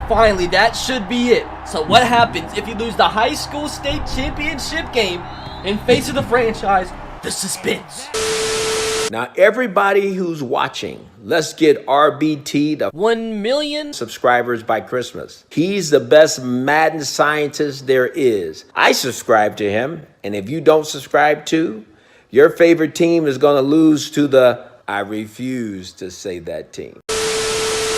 Finally, that should be it. So what happens if you lose the high school state championship game in face of the franchise? The suspense. Now, everybody who's watching, let's get RBT to 1 million subscribers by Christmas. He's the best Madden scientist there is. I subscribe to him, and if you don't subscribe to, your favorite team is going to lose to the, I refuse to say that team.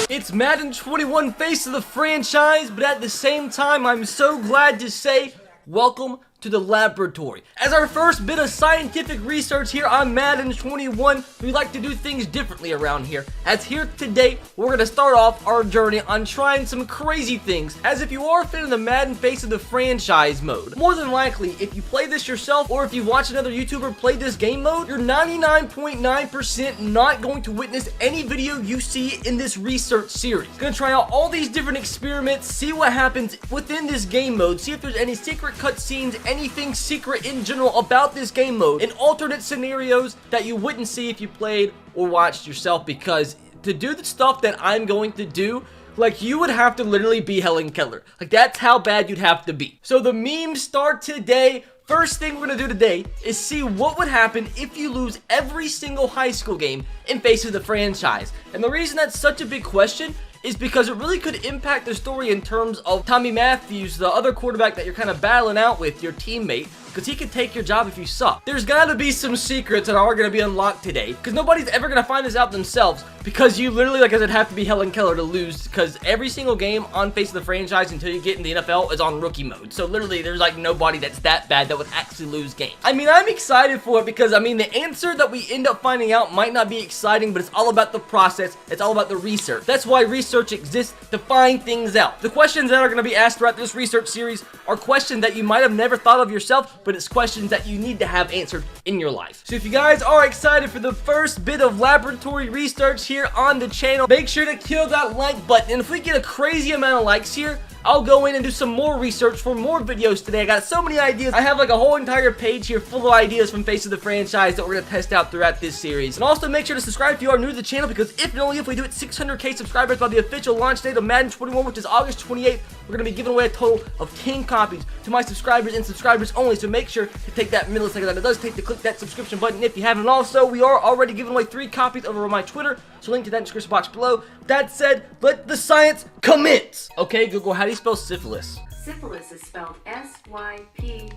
It's Madden 21 face of the franchise, but at the same time, I'm so glad to say, welcome to the laboratory. As our first bit of scientific research here on Madden 21, we like to do things differently around here. As here today, we're going to start off our journey on trying some crazy things. As if you are a fan of the Madden face of the franchise mode, more than likely, if you play this yourself or if you watch another YouTuber play this game mode, you're 99.9% not going to witness any video you see in this research series. Gonna try out all these different experiments, see what happens within this game mode, see if there's any secret cutscenes, anything secret in general about this game mode, and alternate scenarios that you wouldn't see if you played or watched yourself, because to do the stuff that I'm going to do, like, you would have to literally be Helen Keller. Like, that's how bad you'd have to be. So the memes start today. First thing we're going to do today is see what would happen if you lose every single high school game in face of the franchise. And the reason that's such a big question is because it really could impact the story in terms of Tommy Matthews, the other quarterback that you're kind of battling out with, your teammate, because he could take your job if you suck. There's gotta be some secrets that are gonna be unlocked today, because nobody's ever gonna find this out themselves, because you literally, like I said, have to be Helen Keller to lose, because every single game on face of the franchise until you get in the NFL is on rookie mode. So literally, there's like nobody that's that bad that would actually lose games. I mean, I'm excited for it because, I mean, the answer that we end up finding out might not be exciting, but it's all about the process. It's all about the research. That's why research exists, to find things out. The questions that are gonna be asked throughout this research series are questions that you might have never thought of yourself, but it's questions that you need to have answered in your life. So if you guys are excited for the first bit of laboratory research here on the channel, make sure to kill that like button. And if we get a crazy amount of likes here, I'll go in and do some more research for more videos today. I got so many ideas. I have like a whole entire page here full of ideas from Face of the Franchise that we're going to test out throughout this series. And also make sure to subscribe if you are new to the channel, because if and only if we do it 600k subscribers by the official launch date of Madden 21, which is August 28th, we're going to be giving away a total of 10 copies to my subscribers and subscribers only. So make sure to take that millisecond that it does take to click that subscription button if you haven't. And also, we are already giving away 3 copies over on my Twitter, so link to that in the description box below. That said, let the science commence! Okay, Google, how do you spell syphilis? Syphilis is spelled S-Y-P-H-I-L-I-S.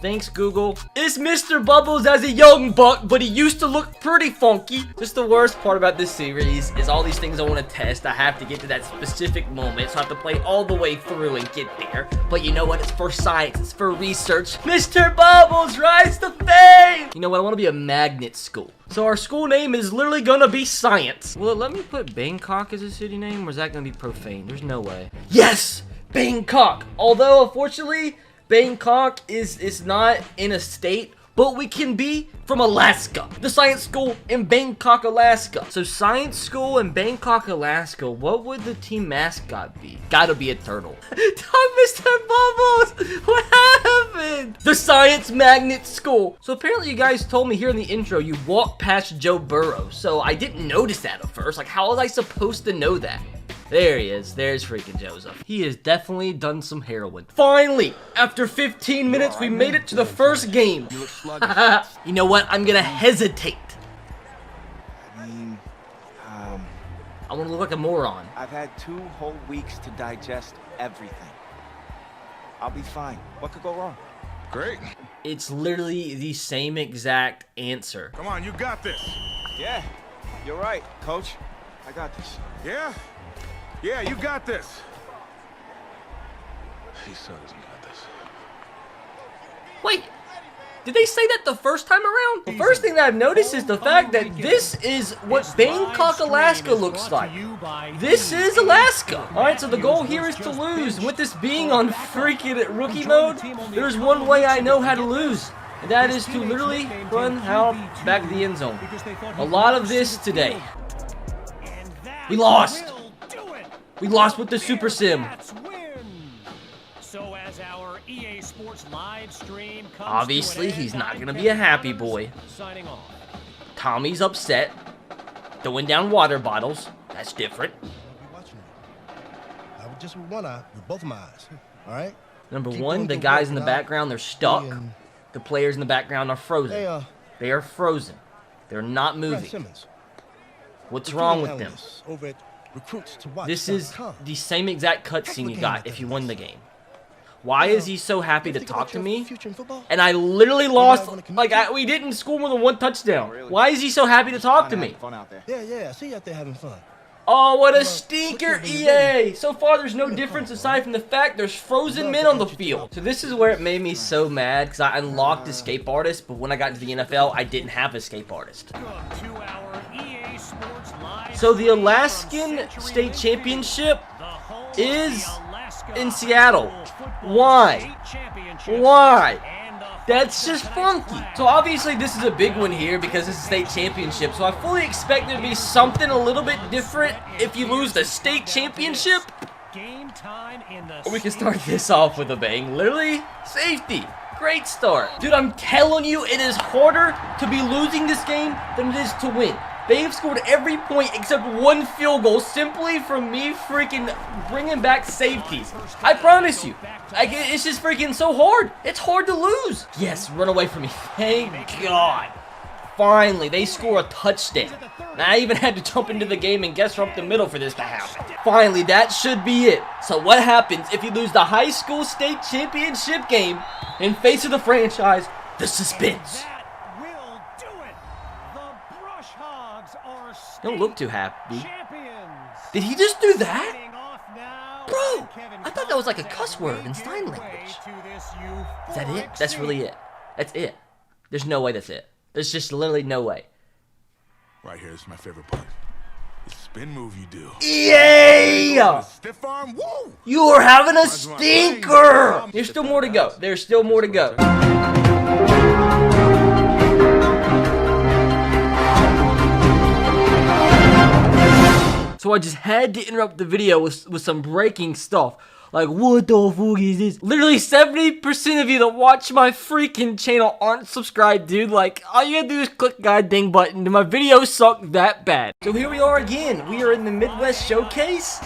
Thanks, Google. It's Mr. Bubbles as a young buck, but he used to look pretty funky. Just the worst part about this series is all these things I want to test. I have to get to that specific moment, so I have to play all the way through and get there. But you know what? It's for science. It's for research. Mr. Bubbles, rise to fame! You know what? I want to be a magnet school. So our school name is literally gonna be Science. Will it let me put Bangkok as a city name, or is that gonna be profane? There's no way. Yes! Bangkok! Although, unfortunately, Bangkok is not in a state, but we can be from Alaska. The Science School in Bangkok, Alaska. So Science School in Bangkok, Alaska, what would the team mascot be? Gotta be a turtle. Mr. Bubbles, what happened? The Science Magnet School. So apparently you guys told me here in the intro you walked past Joe Burrow, so I didn't notice that at first. Like, how was I supposed to know that? There he is. There's freaking Joseph. He has definitely done some heroin. Finally, after 15 minutes, we made it to the first game. You know what? I'm gonna hesitate. I want to look like a moron. I've had 2 whole weeks to digest everything. I'll be fine. What could go wrong? Great. It's literally the same exact answer. Come on, you got this. Yeah, you're right, Coach. I got this. Yeah? Yeah, you got this. He still doesn't got this. Wait, did they say that the first time around? The first thing that I've noticed is the fact that this is what Bangkok, Alaska looks like. This is Alaska. Alright, so the goal here is to lose. And with this being on freaking rookie mode, there's one way I know how to lose. And that is to literally run out back of the end zone. A lot of this today. We lost. We lost with the Super Sim. Obviously, he's not going to be a happy boy. Tommy's upset. throwing down water bottles. That's different. I'll be watching you. Just with one eye, with both of my eyes. All right? Number Keep one, doing the good guys work, in the and background, they're stuck. and- The players in the background are frozen. Hey, They are frozen. They're not Brad moving. Simmons, What's recruiting wrong with them? analyst over at recruits2watch.com. This is the same exact cutscene you got if you won the game. Why You is know, he so happy you to think talk about to your me? future in football? And I literally might lost, wanna commit like, to it. we didn't score more than one touchdown. Really? Why is he so happy to talk to Kinda me? having fun out there. Yeah, I see you out there having fun. Oh, what a Well, stinker, look here, EA! So far, there's no difference aside from the fact there's frozen men on the field. So this is where it made me so mad, because I unlocked escape artist, but when I got into the NFL, I didn't have escape artist. So the Alaskan State Championship is in Seattle. Why? Why? That's just funky. So obviously this is a big one here because it's a state championship. So I fully expect there to be something a little bit different if you lose the state championship. We can start this off with a bang. Literally, safety. Great start. Dude, I'm telling you, it is harder to be losing this game than it is to win. They've scored every point except one field goal simply from me freaking bringing back safeties. I promise you. It's just freaking so hard. It's hard to lose. Yes, run away from me. Thank God. Finally, they score a touchdown. Now, I even had to jump into the game and guess from up the middle for this to happen. Finally, that should be it. So what happens if you lose the high school state championship game in face of the franchise? The suspense. Don't look too happy. Did he just do that? Bro, I thought that was like a cuss word in sign language. Is that it? That's really it. That's it. There's no way that's it. There's just literally no way. Right here is my favorite part. The spin move you do. Yeah! Stiff arm, woo! You're having a stinker! There's still more to go. There's still more to go. So I just had to interrupt the video with some breaking stuff. Like, what the fuck is this? Literally 70% of you that watch my freaking channel aren't subscribed, dude. Like, all you gotta do is click the goddamn button. And my videos suck that bad. So here we are again. We are in the Midwest Showcase.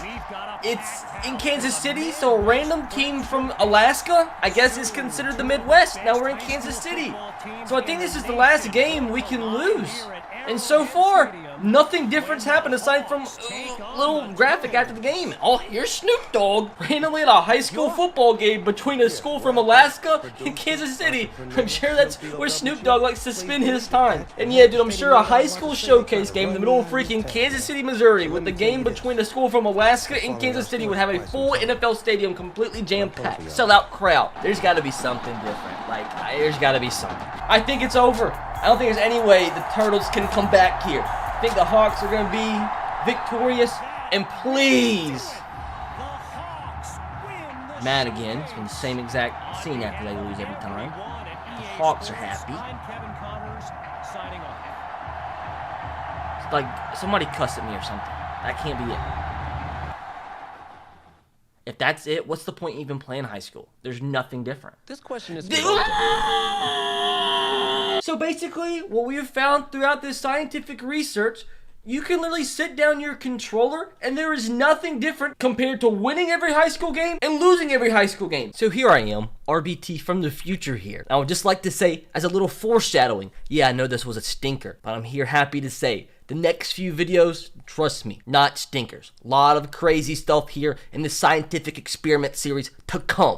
It's in Kansas City, so a random team from Alaska, I guess, is considered the Midwest. Now we're in Kansas City. So I think this is the last game we can lose. And so far, nothing different's happened aside from a little graphic after the game. Oh, here's Snoop Dogg randomly at a high school football game between a school from Alaska and Kansas City. I'm sure that's where Snoop Dogg likes to spend his time. And yeah, dude, I'm sure a high school showcase game in the middle of freaking Kansas City, Missouri, with the game between a school from Alaska and Kansas City would have a full NFL stadium completely jam-packed. Sellout crowd. There's got to be something different. Like, there's got to be something. I think it's over. I don't think there's any way the Turtles can come back here. I think the Hawks are going to be victorious. And please, mad again. It's been the same exact scene after they lose every time. The Hawks are happy. It's like somebody cussed at me or something. That can't be it. If that's it, what's the point even playing high school? There's nothing different. This question is So basically, what we have found throughout this scientific research, you can literally sit down your controller and there is nothing different compared to winning every high school game and losing every high school game. So here I am, RBT from the future here. I would just like to say, as a little foreshadowing, yeah, I know this was a stinker, but I'm here happy to say, the next few videos, trust me, not stinkers. A lot of crazy stuff here in the scientific experiment series to come.